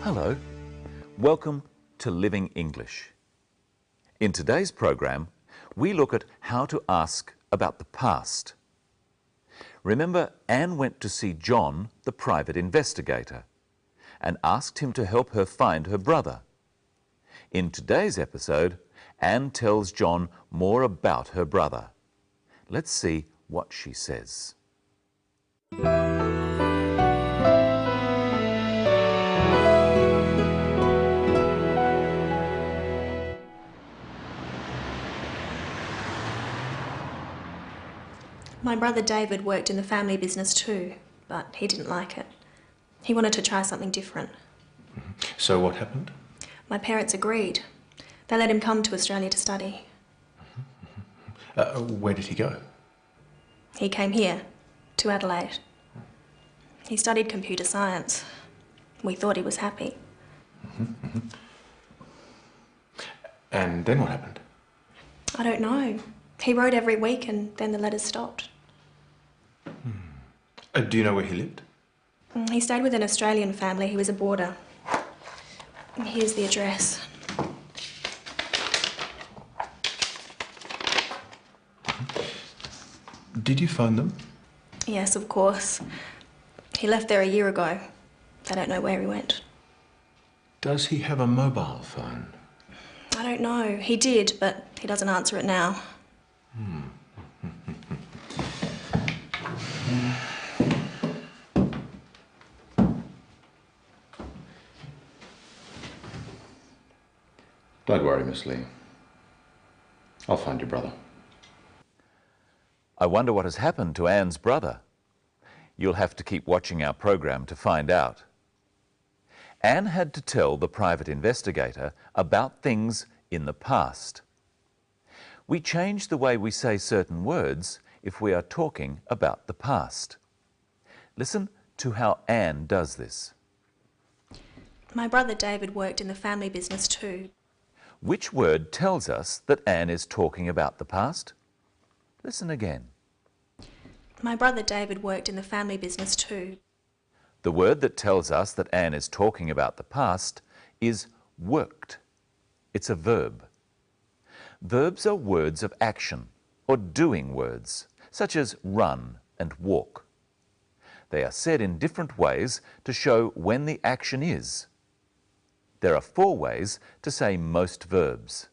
Hello, welcome to Living English. In today's program, we look at how to ask about the past. Remember, Anne went to see John, the private investigator, and asked him to help her find her brother. In today's episode, Anne tells John more about her brother. Let's see what she says. My brother David worked in the family business too, but he didn't like it. He wanted to try something different. So what happened? My parents agreed. They let him come to Australia to study. Where did he go? He came here, to Adelaide. He studied computer science. We thought he was happy. And then what happened? I don't know. He wrote every week and then the letters stopped. Do you know where he lived? He stayed with an Australian family. He was a boarder. Here's the address. Did you phone them? Yes, of course. He left there a year ago. They don't know where he went. Does he have a mobile phone? I don't know. He did, but he doesn't answer it now. Don't worry, Miss Lee. I'll find your brother. I wonder what has happened to Anne's brother. You'll have to keep watching our program to find out. Anne had to tell the private investigator about things in the past. We change the way we say certain words if we are talking about the past. Listen to how Anne does this. My brother David worked in the family business too. Which word tells us that Anne is talking about the past? Listen again. My brother David worked in the family business too. The word that tells us that Anne is talking about the past is worked. It's a verb. Verbs are words of action or doing words, such as run and walk. They are said in different ways to show when the action is. There are 4 ways to say most verbs.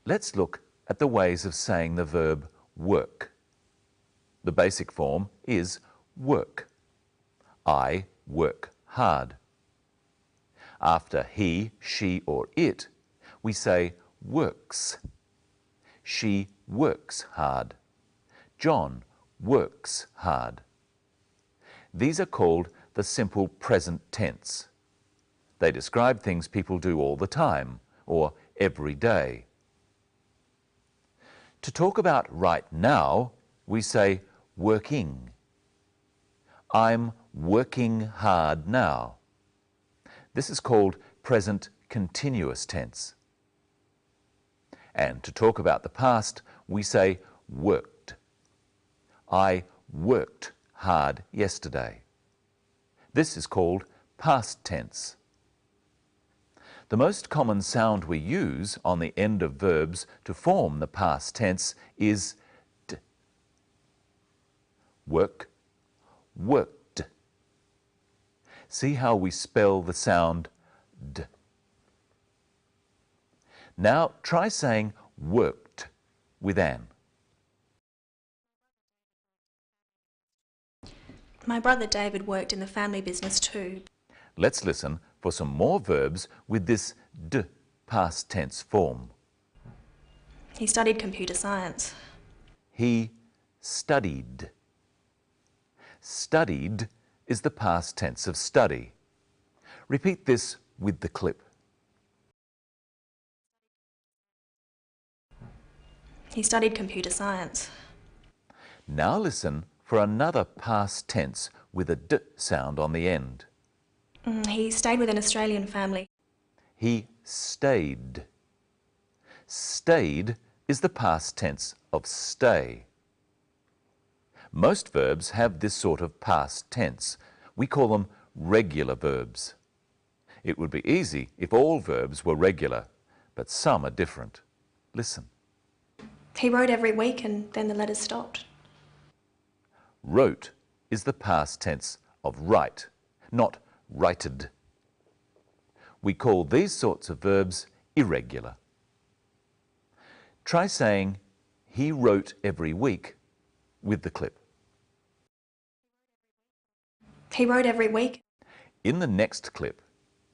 Let's look at the ways of saying the verb work. The basic form is work. I work hard. After he, she, or it, we say works. She works hard. John works hard. These are called the simple present tense. They describe things people do all the time or every day. To talk about right now, we say working. I'm working hard now. This is called present continuous tense. And to talk about the past, we say worked. I worked hard yesterday. This is called past tense. The most common sound we use on the end of verbs to form the past tense is d. Work, worked. See how we spell the sound d. Now try saying worked with Anne. My brother David worked in the family business too. Let's listen for some more verbs with this d past tense form. He studied computer science. He studied. Studied is the past tense of study. Repeat this with the clip. He studied computer science. Now listen for another past tense with a d sound on the end. He stayed with an Australian family. He stayed. Stayed is the past tense of stay. Most verbs have this sort of past tense. We call them regular verbs. It would be easy if all verbs were regular, but some are different. Listen. He wrote every week and then the letters stopped. Wrote is the past tense of write, not righted. We call these sorts of verbs irregular. Try saying, he wrote every week with the clip. He wrote every week. In the next clip,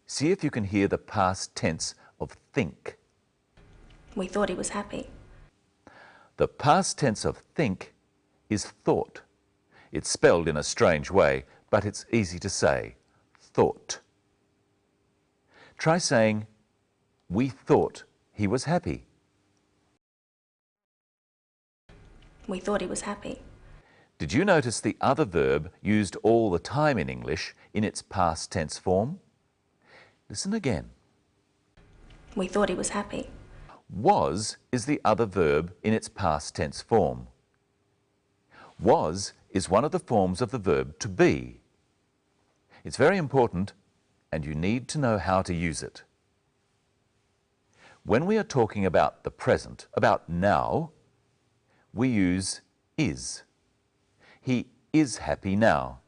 see if you can hear the past tense of think. We thought he was happy. The past tense of think is thought. It's spelled in a strange way, but it's easy to say, thought. Try saying, we thought he was happy. We thought he was happy. Did you notice the other verb used all the time in English in its past tense form? Listen again. We thought he was happy. Was is the other verb in its past tense form. Was is one of the forms of the verb to be. It's very important, and you need to know how to use it. When we are talking about the present, about now, we use is. He is happy now.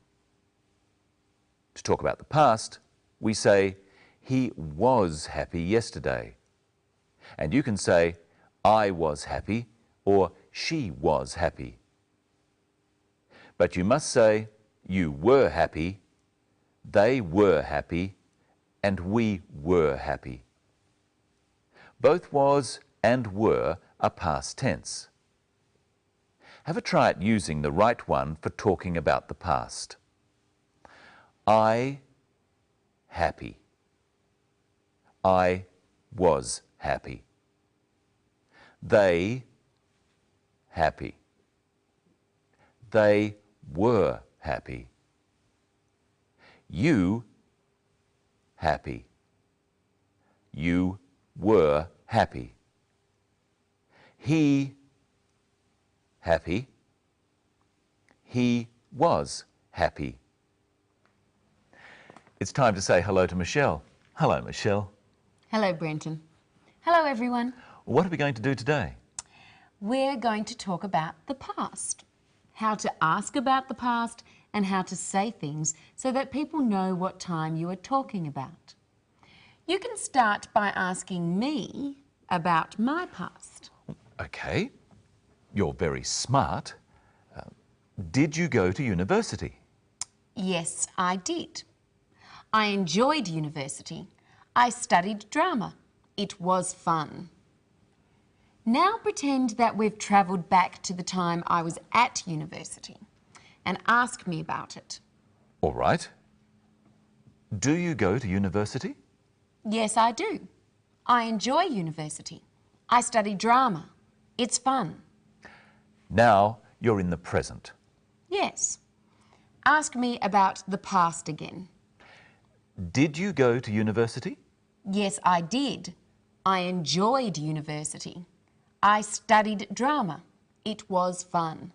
To talk about the past, we say, he was happy yesterday. And you can say, I was happy, or she was happy. But you must say, you were happy, they were happy, and we were happy. Both was and were are past tense. Have a try at using the right one for talking about the past. I happy. I was happy. They happy. They were happy. You happy. You were happy. He happy. He was happy. It's time to say hello to Michelle. Hello, Michelle. Hello, Brenton. Hello, everyone. What are we going to do today? We're going to talk about the past, how to ask about the past and how to say things so that people know what time you are talking about. You can start by asking me about my past. Okay, you're very smart. Did you go to university? Yes, I did. I enjoyed university. I studied drama. It was fun. Now pretend that we've travelled back to the time I was at university and ask me about it. All right. Do you go to university? Yes, I do. I enjoy university. I study drama. It's fun. Now you're in the present. Yes. Ask me about the past again. Did you go to university? Yes, I did. I enjoyed university. I studied drama. It was fun.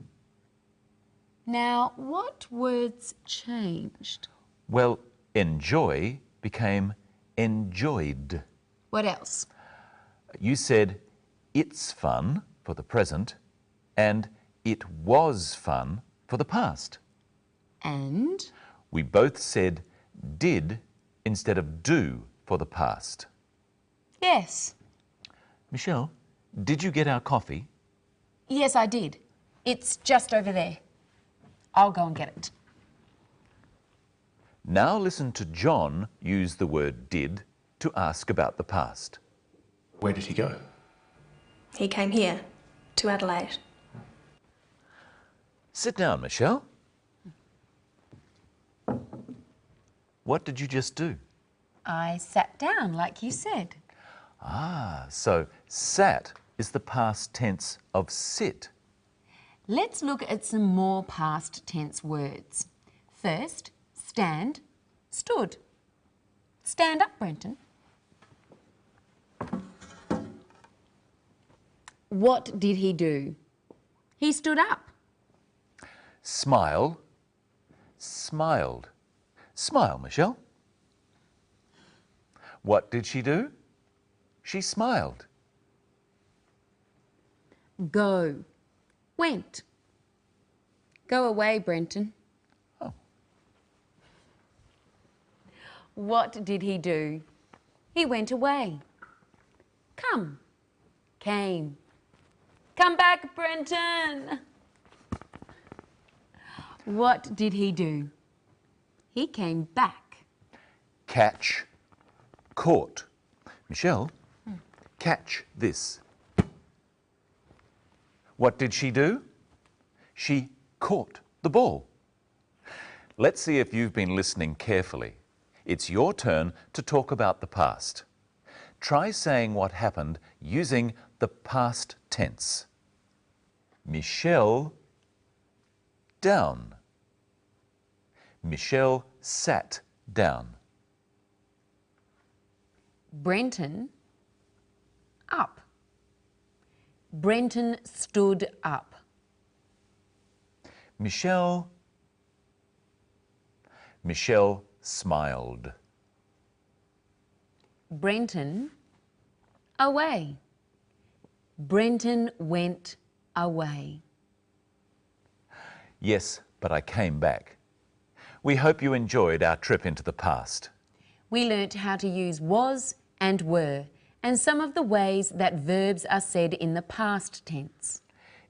Now, what words changed? Well, enjoy became enjoyed. What else? You said it's fun for the present and it was fun for the past. And? We both said did instead of do for the past. Yes. Michelle, did you get our coffee? Yes, I did. It's just over there. I'll go and get it. Now listen to John use the word did to ask about the past. Where did he go? He came here, to Adelaide. Sit down, Michelle. What did you just do? I sat down, like you said. Ah, so sat is the past tense of sit. Let's look at some more past tense words. First, stand, stood. Stand up, Brenton. What did he do? He stood up. Smile, smiled. Smile, Michelle. What did she do? She smiled. Go. Went. Go away, Brenton. Oh. What did he do? He went away. Come. Came. Come back, Brenton. What did he do? He came back. Catch. Caught. Michelle, catch this. What did she do? She caught the ball. Let's see if you've been listening carefully. It's your turn to talk about the past. Try saying what happened using the past tense. Michelle down. Michelle sat down. Brenton up. Brenton stood up. Michelle smiled. Brenton away. Brenton went away. Yes, but I came back. We hope you enjoyed our trip into the past. We learnt how to use was and were and some of the ways that verbs are said in the past tense.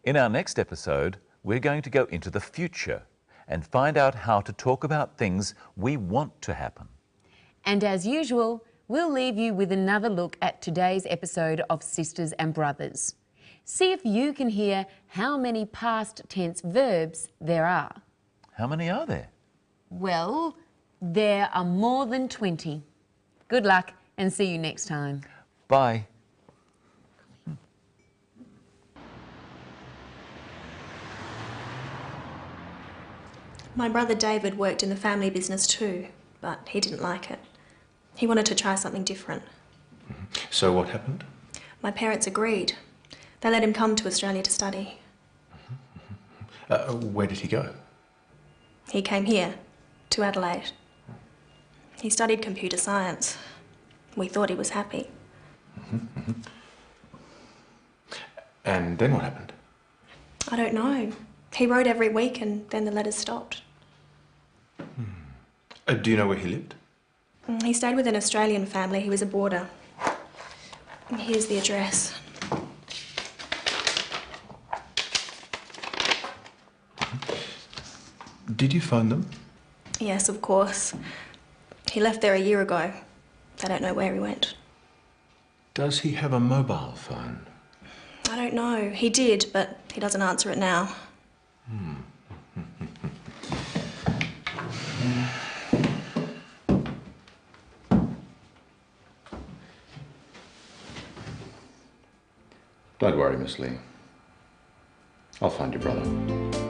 In our next episode, we're going to go into the future and find out how to talk about things we want to happen. And as usual, we'll leave you with another look at today's episode of Sisters and Brothers. See if you can hear how many past tense verbs there are. How many are there? Well, there are more than 20. Good luck and see you next time. Bye. My brother David worked in the family business too, but he didn't like it. He wanted to try something different. So what happened? My parents agreed. They let him come to Australia to study. Where did he go? He came here, to Adelaide. He studied computer science. We thought he was happy. And then what happened? I don't know. He wrote every week and then the letters stopped. Do you know where he lived? He stayed with an Australian family. He was a boarder. Here's the address. Did you phone them? Yes, of course. He left there a year ago. They don't know where he went. Does he have a mobile phone? I don't know. He did, but he doesn't answer it now. Don't worry, Miss Lee. I'll find your brother.